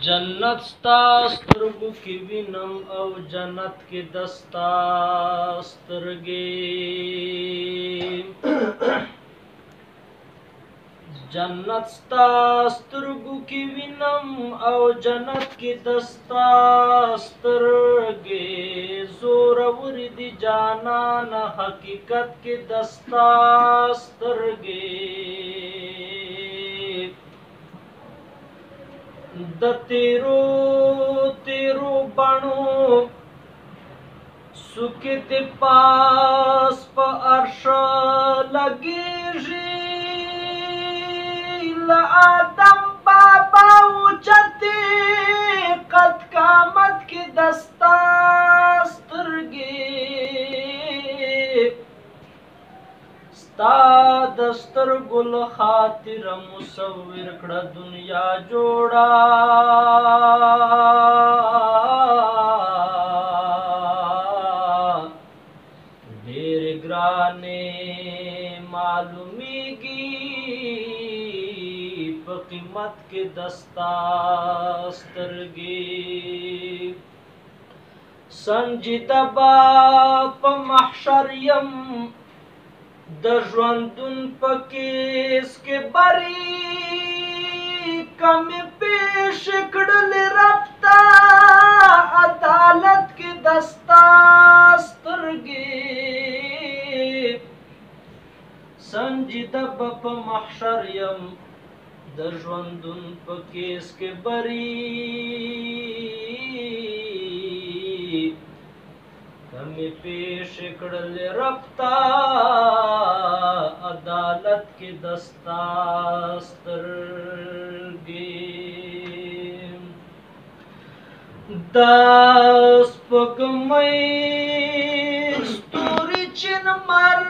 जन्नत स्ता स्तरगु की विनम औ जन्नत के दस्ता स्तरगे जन्नत स्ता स्तरगु की विनम औ जन्नत के दस्ता स्तरगे जोरवर दी जाना न हकीकत के दस्ता स्तरगे द तेरो तेरो बणो सुकित पास प अर्श लगेजी ल आदम बाबा उचते कद कामत के दस्तास्तरगे स्ता दस्तर गुल खातिर मुसव्विर कड़ा दुनिया जोड़ा ढेर ग्राने मालूमीगी कीमत के दस्तास्तरगे संजिदा बाप महशरियम दजवंतुन पकेस के बरी कम पेश कड़ल रफ्ता अदालत के दस्तास्तरगे संजिदा बप महशरियम दजवंतुन पकेस के बरी कमी पेश कड़ल रफ्ता अदालत के दस्तास्तरगे दस पगमई स्तूरी चिन मर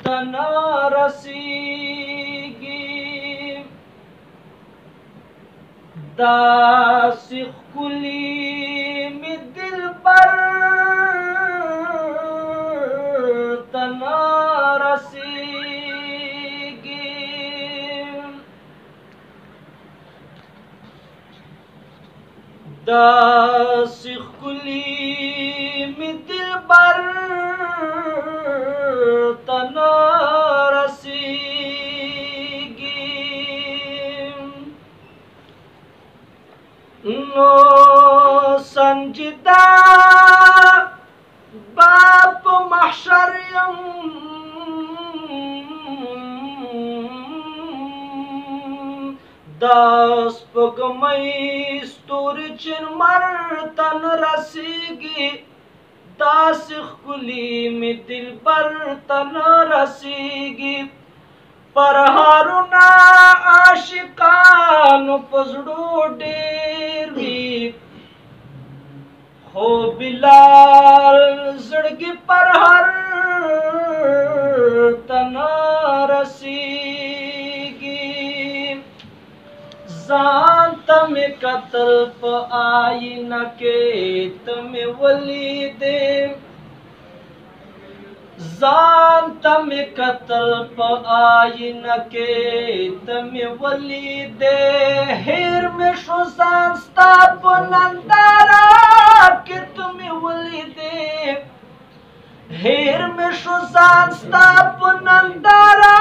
तना रसीगी दासिख कुली में दिल पर तना रसीगी दासिख कुली में दिल पर तना रसीगी नो संजिदा बाप महशरियम दस पगमई स्तूरी चिन मर तन रसीगी दासिख कुली में दिल पर तन रसीगी पर हारुना आशिकान पजड़ो डेरवी हो बिलाल जड़गी पर हर तना रसीगी जान तमें कतल प आई न के तमें वली दे जान तमें कतल प आई न के तमें वली दे हेर में शुजान स्ताप नंदारा के तुम्हें वली दे हेर में शुजान स्ताप नंदारा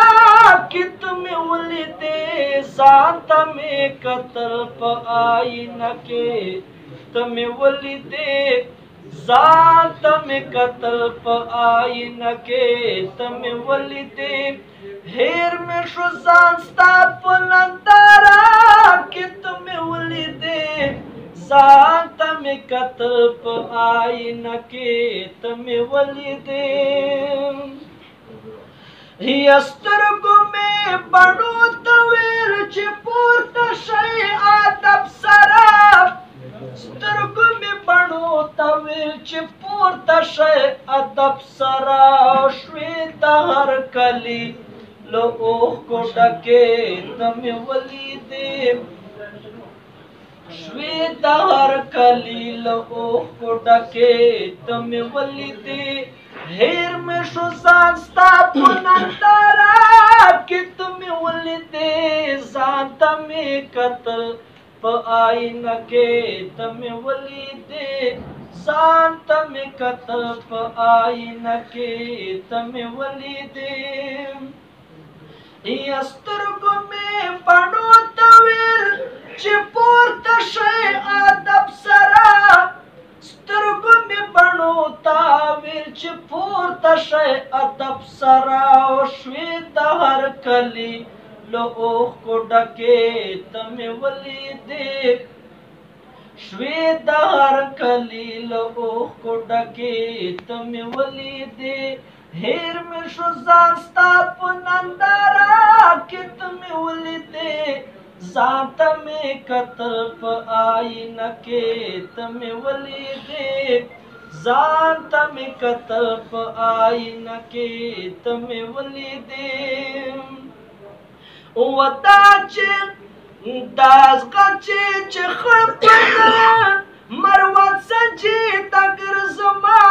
के तुम्हें वली दे जान तमें कतल प आई न के तमें वली दे जान तमें कतल प आई न के तमें वली दे हेर में शुजान स्ताप नंदारा के तुम्हें वली दे जान तमें कतल प आई न के तमें वली दे यस्तरगु में बड़ो तवेर चिपूर्त शय आदब सराब स्तरगु में बड़ो तवेर चिपूर्त शय अदब सरा श्वेत हर कली लो ओह को डके तमें वली दे श्वेत हर कली लो ओह को डके तमें वली दे هیر مې شو ځان ستا په ننداره کې ته مې ولیدې ځان ته مې کتل په آینه کې ته مې ولیدې ځان ته مې کتل په آینه کې ته مې ولیدې سترګو مې بڼو ته ویل چې پورته شئ ادب سره سترګو مې بڼو ته ویل چې پورته شئ ادب سره او شوې د هر کلي له اوښکو ډکې ته مې ولیدې شوې د هر کلي له اوښکو ډکې ته مې ولیدې هیر مې شو ځان ستا په ننداره کې ته مې ولیدې ځان ته مې کتل په آینه کې ته مې ولیدې ځان ته مې کتل په آینه کې ته مې ولیدې ودا چې دازغه چې خړ پړ مروت سجي تګر زما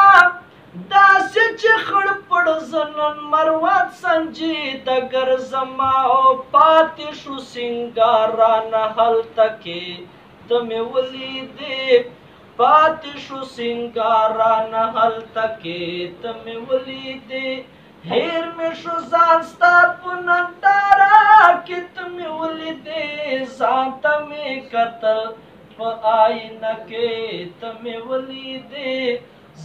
داسې چې خړ پړ زنن مروت سنجي تګر زما او پاتې شو سنگارانه هلته کې ته مې ولیدې پاتې شو سنگارانه هلته کې ته مې ولیدې هیر مې شو ځان ستا په ننداره کې ته مې ولیدې ځان ته مې کتل په آینه کې ته مې ولیدې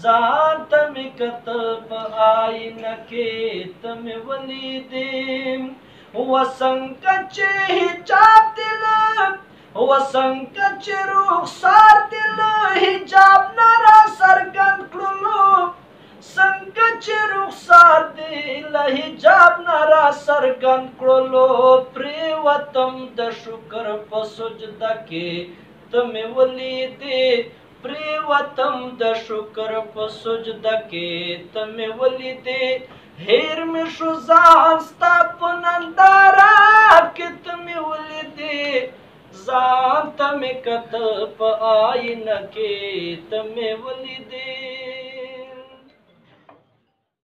ځان ته مې کتل په آینه کې ته مې ولیدې وڅنګه چې حجاب دې له وڅنګه چې رخسار دې له حجاب نه را څرګند کړلو څنګه چې رخسار دې له حجاب نه را څرګند کړلو پرېوتم د شکر په سجده کې ته مې ولیدې پرېوتم د شکر په سجده کې ته مې ولیدې هیر مې شو ځان ستا په ننداره کې ته مې ولیدې ځان ته مې کتل په آینه کې ته مې ولیدې